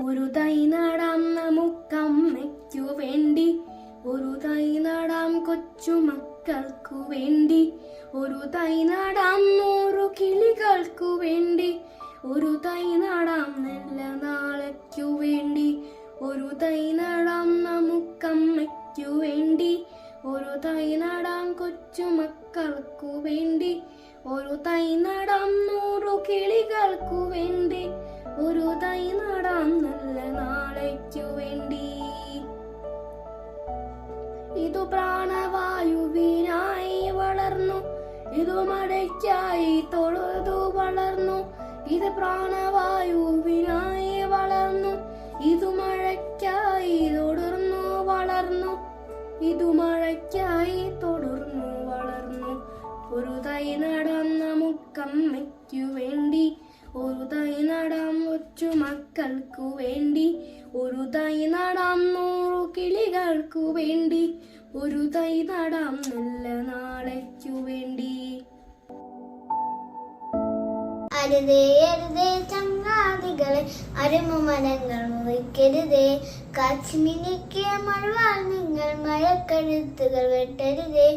ഒരു തൈ നടാം നമുക്കമ്മയ്ക്കു വേണ്ടി, ഒരു തൈ നടാം കൊച്ചുമക്കൾക്കു വേണ്ടി, ഒരു തൈ നടാം 100 കിളികൾക്കു വേണ്ടി, ഒരു തൈ നടാം നല്ല നാളേക്കു വേണ്ടി, ഒരു തൈ നടാം നമുക്കമ്മയ്ക്കു വേണ്ടി, ഒരു തൈ നടാം കൊച്ചുമക്കൾക്കു വേണ്ടി, ഒരു തൈ നടാം 100 കിളികൾക്കു വേണ്ടി, ഒരു തൈ നടാം നല്ല നാളേക്കു വേണ്ടി. ഇതു പ്രാണവായുവിനായി വളർന്നു, ഇതു മഴയ്ക്കായി തൊഴുതു വളർന്നു, ഇത് പ്രാണവായുവിനായി വളർന്നു, ഇതു മഴയ്ക്കായി തുടർന്നു വളർന്നു, ഇതു മഴയ്ക്കായി തുടർന്നു വളർന്നു. ഒരു തൈ നടാം നമുക്കമ്മയ്ക്കു വേണ്ടി, ഒരു തൈ നടാം കൊച്ചുമക്കൾക്കു വേണ്ടി, ഒരു തൈ നടാം 100 കിളികൾക്കു വേണ്ടി, ഒരു തൈ നടാം നല്ല നാളേക്കു വേണ്ടി. അരുതേ അരുതേ ചങ്ങാതികളെ, അരുമമരങ്ങൾ മുറിക്കരുതേ, കാച്ചിമിനിക്കിയ മഴവാൽ നിങ്ങൾ മഴക്കഴുത്തുകൾ വെട്ടരുതേ.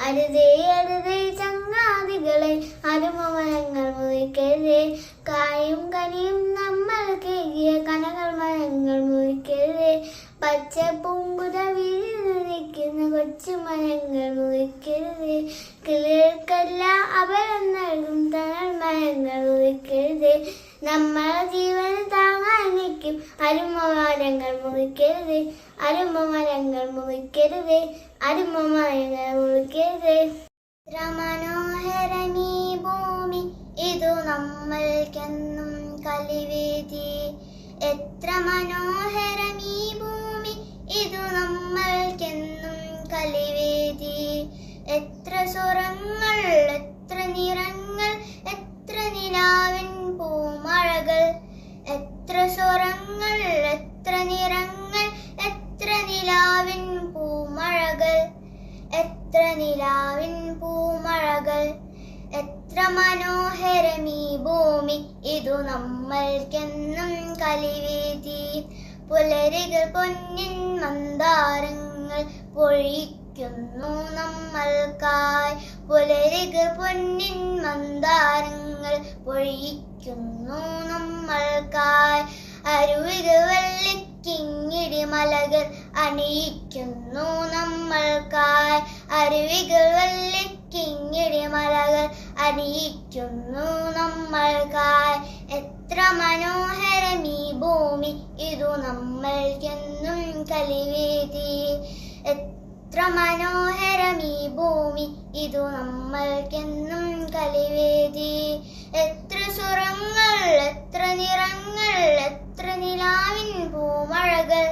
അരുതേ അരുതേ ചങ്ങാതികളെ, അരുമമരങ്ങൾ മുറിക്കരുതേ, കായും കനിയും നമ്മൾ കേകിയ കനകൾ മരങ്ങൾ മുറിക്കരുതേ. പച്ച പൂങ്കുല വീഴുന്നു നിൽക്കുന്ന കൊച്ചുമരങ്ങൾ മുറിക്കരുതേ, കിളികൾക്കെല്ലാം അഭയം നൽകും തണൽ മരങ്ങൾ മുറിക്കരുതേ. നമ്മളെ ജീവന് താങ്ങാൻ നിൽക്കും അരുമമരങ്ങൾ മുറിക്കരുതേ, അരുമമരങ്ങൾ മുറിക്കരുതേ, അരുമമരങ്ങൾ മുറിക്കരുതേ. എത്ര മനോഹരമീ ഭൂമി, ഇതു നമ്മൾക്കെന്നും കലിവേദി. എത്ര മനോഹരമീ ഭൂമി, ഇതു നമ്മൾക്കെന്നും കലിവേദി. എത്ര സ്വരങ്ങൾ, എത്ര നിറങ്ങൾ, എത്ര നിലാവിൻ പൂമഴകൾ. എത്ര സ്വരങ്ങൾ, എത്ര നിറങ്ങൾ, എത്ര നിലാവിൻ പൂമഴകൾ, എത്ര നിലാവിൻ പൂമഴകൾ. എത്ര മനോഹരമീ ഭൂമി, ഇതു നമ്മൾക്കെന്നും കലിവേദി. പുലരികൾ പൊന്നിൻ മന്ദാരങ്ങൾ പൊഴിക്കുന്നു നമ്മൾക്കായി, പുലരികൾ പൊന്നിൻ മന്ദാരങ്ങൾ പൊഴിക്കുന്നു നമ്മൾക്കായി. അരുവികൾ വെള്ളിക്കിങ്ങിടി മലകൾ അണിയിക്കുന്നു നമ്മൾക്കായി, അരുവികൾ വെള്ളിക്കിങ്ങിടി മലകൾ അണിയിക്കുന്നു നമ്മൾക്കായി. എത്ര മനോഹരമീ ഭൂമി, ഇതു നമ്മൾക്കെന്നും കലിവേദി. എത്ര മനോഹരമീ ഭൂമി, ഇതു നമ്മൾക്കെന്നും കലിവേദി. എത്ര സ്വരങ്ങൾ, എത്ര നിറങ്ങൾ, എത്ര നിലാവിൻ പൂമഴകൾ.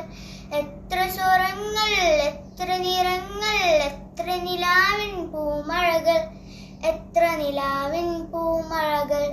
എത്ര സ്വരങ്ങൾ, എത്ര നിറങ്ങൾ, എത്ര നിലാവിൻ പൂമഴകൾ, എത്ര നിലാവിൻ പൂമഴകൾ.